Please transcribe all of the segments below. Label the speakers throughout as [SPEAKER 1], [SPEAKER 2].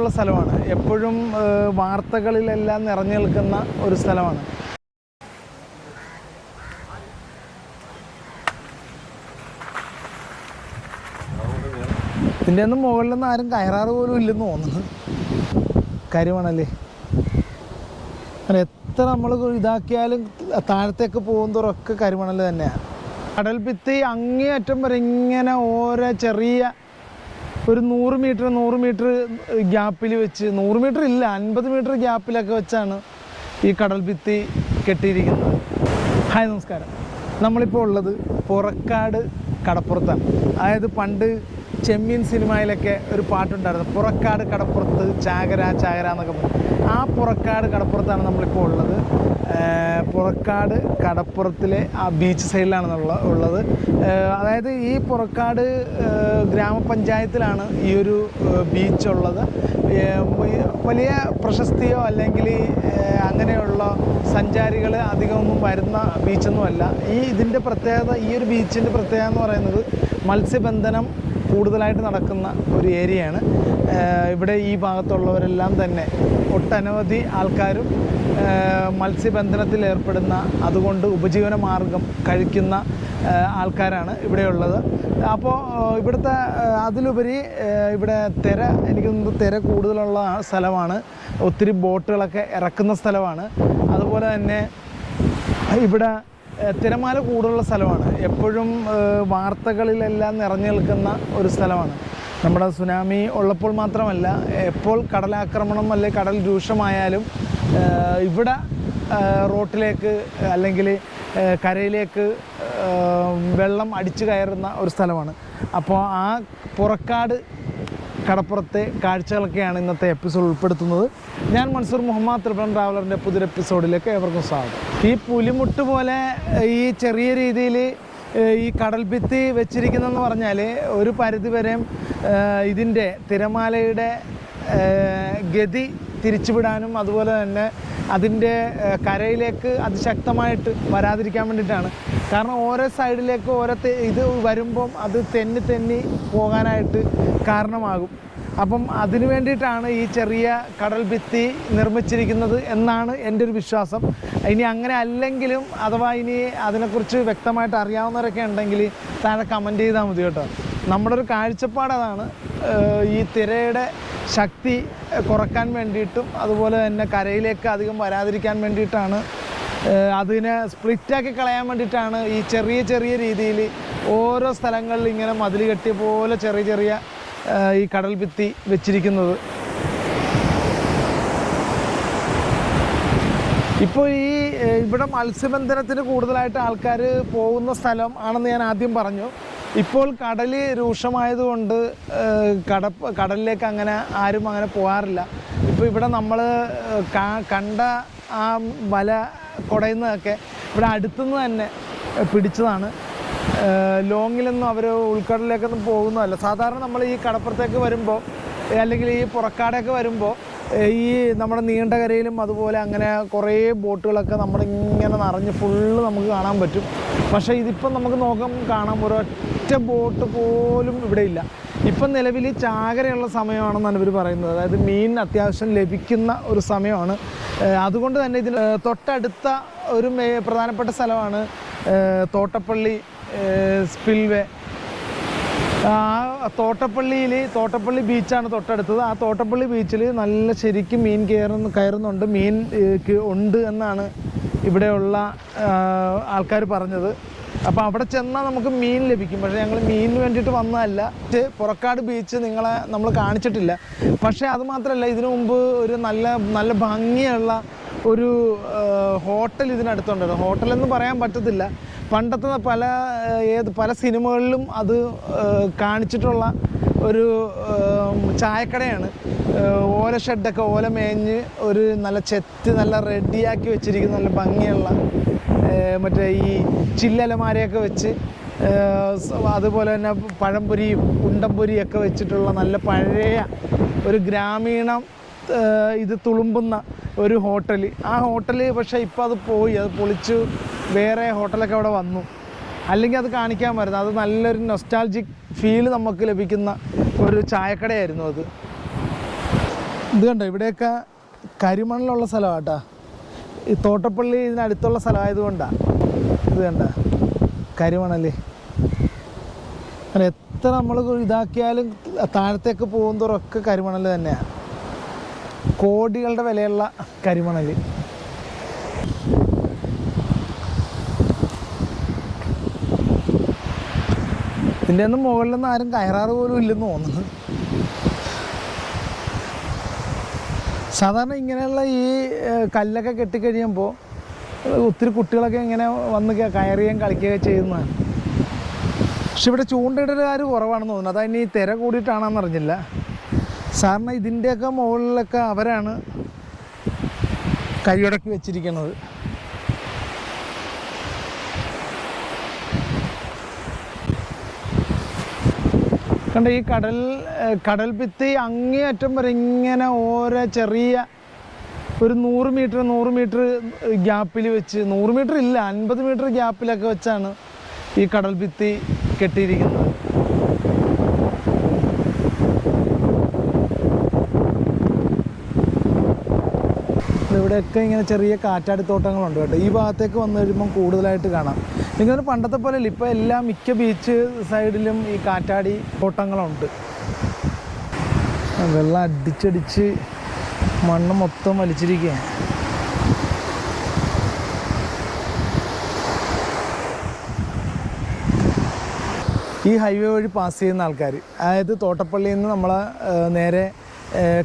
[SPEAKER 1] കൂടുതലുള്ള സ്ഥലമാണ്. എപ്പോഴും വാർത്തകളിലെല്ലാം നിറഞ്ഞു നിൽക്കുന്ന ഒരു സ്ഥലമാണ്. ഇതിൻ്റെ ഒന്നും മുകളിലൊന്നും ആരും കയറാറ് പോലും ഇല്ലെന്ന് തോന്നുന്നു. കരിമണല്ലേ, എത്ര നമ്മൾ ഇതാക്കിയാലും താഴത്തേക്ക് പോകുന്നതോറൊക്കെ കരിമണൽ തന്നെയാണ്. കടൽ ഭിത്തി അങ്ങേയറ്റം വരെ ഇങ്ങനെ ഓരോ ചെറിയ ഒരു 100 മീറ്റർ ഗ്യാപ്പിൽ വെച്ച്, 100 മീറ്റർ ഇല്ല, 50 മീറ്റർ ഗ്യാപ്പിലൊക്കെ വെച്ചാണ് ഈ കടൽ ഭിത്തി കെട്ടിയിരിക്കുന്നത്. ഹായ്, നമസ്കാരം. നമ്മളിപ്പോൾ ഉള്ളത് പുറക്കാട് കടപ്പുറത്താണ്. അതായത് പണ്ട് ചെമ്മീൻ സിനിമയിലൊക്കെ ഒരു പാട്ടുണ്ടായിരുന്നു, പുറക്കാട് കടപ്പുറത്ത് ചാകര ചാകര എന്നൊക്കെ പറയും. ആ പുറക്കാട് കടപ്പുറത്താണ് നമ്മളിപ്പോൾ ഉള്ളത്. പുറക്കാട് കടപ്പുറത്തിലെ ആ ബീച്ച് സൈഡിലാണ് ഉള്ളത്. അതായത് ഈ പുറക്കാട് ഗ്രാമപഞ്ചായത്തിലാണ് ഈ ഒരു ബീച്ചുള്ളത്. വലിയ പ്രശസ്തിയോ അല്ലെങ്കിൽ അങ്ങനെയുള്ള സഞ്ചാരികൾ അധികമൊന്നും വരുന്ന ബീച്ചൊന്നുമല്ല. ഇതിൻ്റെ പ്രത്യേകത, ഈ ഒരു ബീച്ചിൻ്റെ പ്രത്യേകത എന്ന് പറയുന്നത് മത്സ്യബന്ധനം കൂടുതലായിട്ട് നടക്കുന്ന ഒരു ഏരിയയാണ്. ഇവിടെ ഈ ഭാഗത്തുള്ളവരെല്ലാം തന്നെ ഒട്ടനവധി ആൾക്കാരും മത്സ്യബന്ധനത്തിൽ ഏർപ്പെടുന്ന, അതുകൊണ്ട് ഉപജീവന മാർഗം കഴിക്കുന്ന ആൾക്കാരാണ് ഇവിടെയുള്ളത്. അപ്പോൾ ഇവിടുത്തെ അതിലുപരി ഇവിടെ എനിക്ക് തോന്നുന്നു തിര കൂടുതലുള്ള സ്ഥലമാണ്. ഒത്തിരി ബോട്ടുകളൊക്കെ ഇറക്കുന്ന സ്ഥലമാണ്. അതുപോലെ തന്നെ ഇവിടെ തിരമാല കൂടുതലുള്ള സ്ഥലമാണ്. എപ്പോഴും വാർത്തകളിലെല്ലാം നിറഞ്ഞു നിൽക്കുന്ന ഒരു സ്ഥലമാണ്. നമ്മുടെ സുനാമി ഉള്ളപ്പോൾ മാത്രമല്ല, എപ്പോൾ കടലാക്രമണം അല്ലെങ്കിൽ കടൽ രൂക്ഷമായാലും ഇവിടെ റോട്ടിലേക്ക് അല്ലെങ്കിൽ കരയിലേക്ക് വെള്ളം അടിച്ചു കയറുന്ന ഒരു സ്ഥലമാണ്. അപ്പോൾ ആ പുറക്കാട് കടപ്പുറത്തെ കാഴ്ചകളൊക്കെയാണ് ഇന്നത്തെ എപ്പിസോഡ് ഉൾപ്പെടുത്തുന്നത്. ഞാൻ മൻസൂർ മുഹമ്മദ്, ത്രിപുരം ട്രാവലറിൻ്റെ പുതിയൊരു എപ്പിസോഡിലേക്ക് ഏവർക്കും സ്വാഗതം. ഈ പുലിമുട്ട് പോലെ ഈ ചെറിയ രീതിയിൽ ഈ കടൽ ഭിത്തി വെച്ചിരിക്കുന്നതെന്ന് പറഞ്ഞാൽ ഒരു പരിധിവരെ ഇതിൻ്റെ തിരമാലയുടെ ഗതി തിരിച്ചുവിടാനും അതുപോലെ തന്നെ അതിൻ്റെ കരയിലേക്ക് അതിശക്തമായിട്ട് വരാതിരിക്കാൻ വേണ്ടിയിട്ടാണ്. കാരണം ഓരോ സൈഡിലേക്ക് ഇത് വരുമ്പം അത് തെന്നി പോകാനായിട്ട് കാരണമാകും. അപ്പം അതിനു വേണ്ടിയിട്ടാണ് ഈ ചെറിയ കടൽ ഭിത്തി നിർമ്മിച്ചിരിക്കുന്നത് എന്നാണ് എൻ്റെ ഒരു വിശ്വാസം. ഇനി അങ്ങനെ അല്ലെങ്കിലും അഥവാ ഇനി അതിനെക്കുറിച്ച് വ്യക്തമായിട്ട് അറിയാവുന്നവരൊക്കെ ഉണ്ടെങ്കിൽ താഴെ കമൻറ്റ് ചെയ്താൽ മതി കേട്ടോ. നമ്മുടെ ഒരു കാഴ്ചപ്പാട് അതാണ്. ഈ തിരയുടെ ശക്തി കുറക്കാൻ വേണ്ടിയിട്ടും അതുപോലെ തന്നെ കരയിലേക്ക് അധികം വരാതിരിക്കാൻ വേണ്ടിയിട്ടാണ്, അതിനെ സ്പ്ലിറ്റാക്കി കളയാൻ വേണ്ടിയിട്ടാണ് ഈ ചെറിയ രീതിയിൽ ഓരോ സ്ഥലങ്ങളിൽ ഇങ്ങനെ മതിൽ കെട്ടിയ പോലെ ചെറിയ ഈ കടൽ ഭിത്തി വെച്ചിരിക്കുന്നത്. ഇപ്പോൾ ഇവിടെ മത്സ്യബന്ധനത്തിന് കൂടുതലായിട്ട് ആൾക്കാർ പോകുന്ന സ്ഥലം ആണെന്ന് ഞാൻ ആദ്യം പറഞ്ഞു. ഇപ്പോൾ കടൽ രൂക്ഷമായതുകൊണ്ട് കടലിലേക്ക് ആരും അങ്ങനെ പോകാറില്ല. ഇപ്പോൾ ഇവിടെ നമ്മൾ കണ്ട ആ വല കുടയുന്നതൊക്കെ ഇവിടെ അടുത്തുനിന്ന് തന്നെ പിടിച്ചതാണ്. ലോങ്ങിലൊന്നും അവർ ഉൾക്കടലിലേക്കൊന്നും പോകുന്നതല്ല. സാധാരണ നമ്മൾ ഈ കടപ്പുറത്തേക്ക് വരുമ്പോൾ അല്ലെങ്കിൽ ഈ പുറക്കാടൊക്കെ വരുമ്പോൾ ഈ നമ്മുടെ നീണ്ടകരയിലും അതുപോലെ അങ്ങനെ കുറേ ബോട്ടുകളൊക്കെ നമ്മളിങ്ങനെ നിറഞ്ഞ് ഫുള്ള് നമുക്ക് കാണാൻ പറ്റും. പക്ഷേ ഇതിപ്പം നമുക്ക് കാണാം ഒരൊറ്റ ബോട്ട് പോലും ഇവിടെ ഇല്ല. ഇപ്പം നിലവിൽ ചാകരയുള്ള സമയമാണെന്നാണ് ഇവർ പറയുന്നത്. അതായത് മീൻ അത്യാവശ്യം ലഭിക്കുന്ന ഒരു സമയമാണ്. അതുകൊണ്ട് തന്നെ ഇതിന് തൊട്ടടുത്ത ഒരു പ്രധാനപ്പെട്ട സ്ഥലമാണ് തോട്ടപ്പള്ളി സ്പിൽവേ. ആ തോട്ടപ്പള്ളി ബീച്ചാണ് തൊട്ടടുത്തത്. ആ തോട്ടപ്പള്ളി ബീച്ചിൽ നല്ല ശരിക്കും മീൻ കയറുന്നുണ്ട്, മീൻ ഉണ്ട് എന്നാണ് ഇവിടെയുള്ള ആൾക്കാർ പറഞ്ഞത്. അപ്പോൾ അവിടെ ചെന്നാൽ നമുക്ക് മീൻ ലഭിക്കും. പക്ഷേ ഞങ്ങൾ മീനിന് വേണ്ടിയിട്ട് വന്നതല്ല. പുറക്കാട് ബീച്ച് നമ്മൾ കാണിച്ചിട്ടില്ല. പക്ഷേ അതുമാത്രമല്ല, ഇതിനു മുമ്പ് ഒരു നല്ല ഭംഗിയുള്ള ഒരു ഹോട്ടൽ ഇതിനടുത്തുണ്ടായിരുന്നു. ഹോട്ടലെന്ന് പറയാൻ പറ്റത്തില്ല, പണ്ടത്തെ പല സിനിമകളിലും അത് കാണിച്ചിട്ടുള്ള ഒരു ചായക്കടയാണ്. ഓല ഷെഡൊക്കെ ഓല മേഞ്ഞ് ഒരു നല്ല ചെത്തി നല്ല റെഡിയാക്കി വെച്ചിരിക്കുന്ന നല്ല ഭംഗിയുള്ള മറ്റേ ഈ ചില്ലലമാരെയൊക്കെ വെച്ച്, അതുപോലെ തന്നെ പഴംപൊരിയും ഉണ്ടംപൊരിയൊക്കെ വെച്ചിട്ടുള്ള നല്ല പഴയ ഒരു ഗ്രാമീണം ഇത് തുളുമ്പുന്ന ഒരു ഹോട്ടൽ. ആ ഹോട്ടൽ പക്ഷേ ഇപ്പോൾ അത് പൊളിച്ചു വേറെ ഹോട്ടലൊക്കെ അവിടെ വന്നു. അല്ലെങ്കിൽ അത് കാണിക്കാൻ വരുന്നത്, അത് നല്ലൊരു നൊസ്റ്റാൾജിക് ഫീൽ നമുക്ക് ലഭിക്കുന്ന ഒരു ചായക്കടയായിരുന്നു അത്. ഇത് കണ്ടോ, ഇവിടെയൊക്കെ കരിമണലുള്ള സ്ഥലമാണ് കേട്ടോ. ഈ തോട്ടപ്പള്ളി ഇതിനടുത്തുള്ള സ്ഥലമായതുകൊണ്ടാണ്. ഇത് കണ്ട കരിമണൽ. അങ്ങനെ എത്ര നമ്മൾ ഇതാക്കിയാലും താഴത്തേക്ക് പോകുന്നതോറൊക്കെ കരിമണൽ തന്നെയാണ്. കോടികളുടെ വിലയുള്ള കരിമണൽ. ഇതിൻ്റെ ഒന്നും മുകളിലൊന്നും ആരും കയറാറ് പോലും ഇല്ലെന്ന് തോന്നുന്നു. സാധാരണ ഇങ്ങനെയുള്ള ഈ കല്ലൊക്കെ കെട്ടിക്കഴിയുമ്പോൾ ഒത്തിരി കുട്ടികളൊക്കെ ഇങ്ങനെ വന്ന് കയറുകയും കളിക്കുകയൊക്കെ ചെയ്യുന്നതാണ്. പക്ഷെ ഇവിടെ ചൂണ്ടയിടലുകാർ കുറവാണെന്ന് തോന്നുന്നു. അതതിന് ഈ തിര കൂടിയിട്ടാണെന്ന് അറിഞ്ഞില്ല. സാറിന് ഇതിൻ്റെയൊക്കെ മുകളിലൊക്കെ അവരാണ് കൈയടക്കി വെച്ചിരിക്കുന്നത്. കണ്ട ഈ കടൽ ഭിത്തി അങ്ങേയറ്റം വരെ ഇങ്ങനെ ഓരോ ചെറിയ ഒരു 100 മീറ്റർ ഗ്യാപ്പിൽ വെച്ച്, 100 മീറ്റർ ഇല്ല, 50 മീറ്റർ ഗ്യാപ്പിലൊക്കെ വെച്ചാണ് ഈ കടൽ ഭിത്തി കെട്ടിയിരിക്കുന്നത്. ഇവിടെയൊക്കെ ഇങ്ങനെ ചെറിയ കാറ്റാടിത്തോട്ടങ്ങളുണ്ട് കേട്ടോ. ഈ ഭാഗത്തേക്ക് വന്നു കഴിയുമ്പം കൂടുതലായിട്ട് കാണാം. എനിക്കൊരു പണ്ടത്തെ പോലെ അല്ല, ഇപ്പോൾ എല്ലാ മിക്ക ബീച്ച് സൈഡിലും ഈ കാറ്റാടി തോട്ടങ്ങളുണ്ട്. വെള്ളം അടിച്ചടിച്ച് മണ്ണ് മൊത്തം വലിച്ചിരിക്കുകയാണ്. ഈ ഹൈവേ വഴി പാസ് ചെയ്യുന്ന ആൾക്കാർ, അതായത് തോട്ടപ്പള്ളിയിൽ നിന്ന് നമ്മൾ നേരെ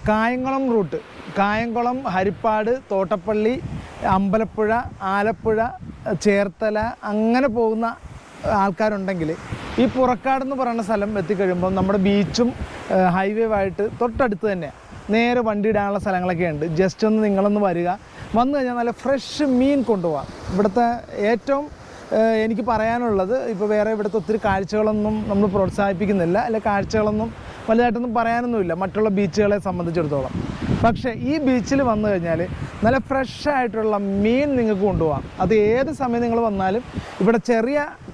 [SPEAKER 1] കായംകുളം റൂട്ട്, കായംകുളം, ഹരിപ്പാട്, തോട്ടപ്പള്ളി, അമ്പലപ്പുഴ, ആലപ്പുഴ, ചേർത്തല അങ്ങനെ പോകുന്ന ആൾക്കാരുണ്ടെങ്കിൽ ഈ പുറക്കാട് എന്ന് പറയുന്ന സ്ഥലം എത്തിക്കഴിയുമ്പോൾ നമ്മുടെ ബീച്ചും ഹൈവേ ആയിട്ട് തൊട്ടടുത്ത് തന്നെയാണ്. നേരെ വണ്ടി ഇടാനുള്ള സ്ഥലങ്ങളൊക്കെ ഉണ്ട്. ജസ്റ്റ് ഒന്ന് നിങ്ങളൊന്ന് വരിക, വന്നു കഴിഞ്ഞാൽ നല്ല ഫ്രഷ് മീൻ കൊണ്ടുപോകാം. ഇവിടുത്തെ ഏറ്റവും എനിക്ക് പറയാനുള്ളത്, ഇപ്പോൾ വേറെ ഇവിടുത്തെ ഒത്തിരി കാഴ്ചകളൊന്നും നമ്മൾ പ്രോത്സാഹിപ്പിക്കുന്നില്ല, അല്ലെ കാഴ്ചകളൊന്നും വലുതായിട്ടൊന്നും പറയാനൊന്നുമില്ല മറ്റുള്ള ബീച്ചുകളെ സംബന്ധിച്ചിടത്തോളം. പക്ഷേ ഈ ബീച്ചിൽ വന്നു കഴിഞ്ഞാൽ നല്ല ഫ്രഷായിട്ടുള്ള മീൻ നിങ്ങൾക്ക് കൊണ്ടുപോകാം. അത് ഏത് സമയം നിങ്ങൾ വന്നാലും ഇവിടെ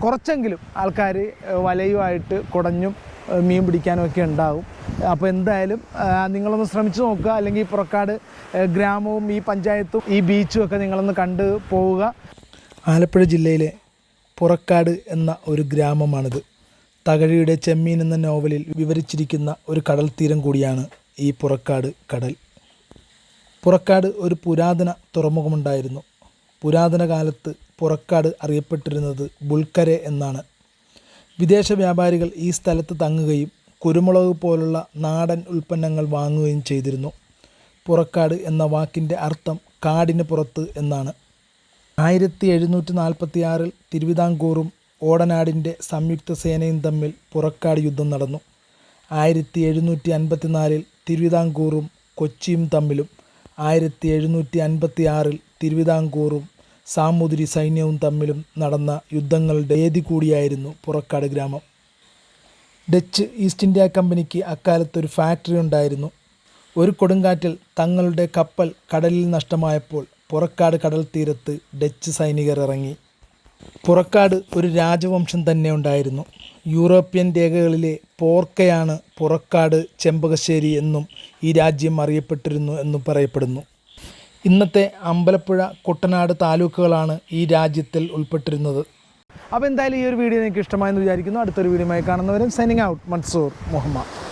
[SPEAKER 1] കുറച്ചെങ്കിലും ആൾക്കാർ വലയുമായിട്ട് കുടഞ്ഞും മീൻ പിടിക്കാനും ഒക്കെ ഉണ്ടാകും. അപ്പോൾ എന്തായാലും നിങ്ങളൊന്ന് ശ്രമിച്ചു നോക്കുക. അല്ലെങ്കിൽ ഈ പുറക്കാട് ഗ്രാമവും ഈ പഞ്ചായത്തും ഈ ബീച്ചും ഒക്കെ നിങ്ങളൊന്ന് കണ്ടു പോവുക. ആലപ്പുഴ ജില്ലയിലെ പുറക്കാട് എന്ന ഒരു ഗ്രാമമാണിത്. തകഴിയുടെ ചെമ്മീൻ എന്ന നോവലിൽ വിവരിച്ചിരിക്കുന്ന ഒരു കടൽ തീരം കൂടിയാണ് ഈ പുറക്കാട് കടൽ. പുറക്കാട് ഒരു പുരാതന തുറമുഖമുണ്ടായിരുന്നു. പുരാതന കാലത്ത് പുറക്കാട് അറിയപ്പെട്ടിരുന്നത് ബുൾക്കരെ എന്നാണ്. വിദേശ വ്യാപാരികൾ ഈ സ്ഥലത്ത് തങ്ങുകയും കുരുമുളക് പോലുള്ള നാടൻ ഉൽപ്പന്നങ്ങൾ വാങ്ങുകയും ചെയ്തിരുന്നു. പുറക്കാട് എന്ന വാക്കിൻ്റെ അർത്ഥം കാടിന് പുറത്ത് എന്നാണ്. 1746 തിരുവിതാംകൂറും ഓടനാടിൻ്റെ സംയുക്ത സേനയും തമ്മിൽ പുറക്കാട് യുദ്ധം നടന്നു. 1754 തിരുവിതാംകൂറും കൊച്ചിയും തമ്മിലും 1756 തിരുവിതാംകൂറും സാമൂതിരി സൈന്യവും തമ്മിലും നടന്ന യുദ്ധങ്ങളുടെ വേദി കൂടിയായിരുന്നു പുറക്കാട് ഗ്രാമം. ഡച്ച് ഈസ്റ്റ് ഇന്ത്യ കമ്പനിക്ക് അക്കാലത്തൊരു ഫാക്ടറി ഉണ്ടായിരുന്നു. ഒരു കൊടുങ്കാറ്റിൽ തങ്ങളുടെ കപ്പൽ കടലിൽ നഷ്ടമായപ്പോൾ പുറക്കാട് കടൽ തീരത്ത് ഡച്ച് സൈനികർ ഇറങ്ങി. പുറക്കാട് ഒരു രാജവംശം തന്നെ ഉണ്ടായിരുന്നു. യൂറോപ്യൻ രേഖകളിലെ പോർക്കയാണ് പുറക്കാട് ചെമ്പകശ്ശേരി എന്നും ഈ രാജ്യം അറിയപ്പെട്ടിരുന്നു എന്നും പറയപ്പെടുന്നു. ഇന്നത്തെ അമ്പലപ്പുഴ, കുട്ടനാട് താലൂക്കുകളാണ് ഈ രാജ്യത്തിൽ ഉൾപ്പെട്ടിരുന്നത്. അപ്പോൾ എന്തായാലും ഈ ഒരു വീഡിയോ നിങ്ങൾക്ക് ഇഷ്ടമായെന്ന് വിചാരിക്കുന്നു. അടുത്തൊരു വീഡിയോയുമായി കാണുന്നവരും സൈനിങ് ഔട്ട്, മൻസൂർ മുഹമ്മദ്.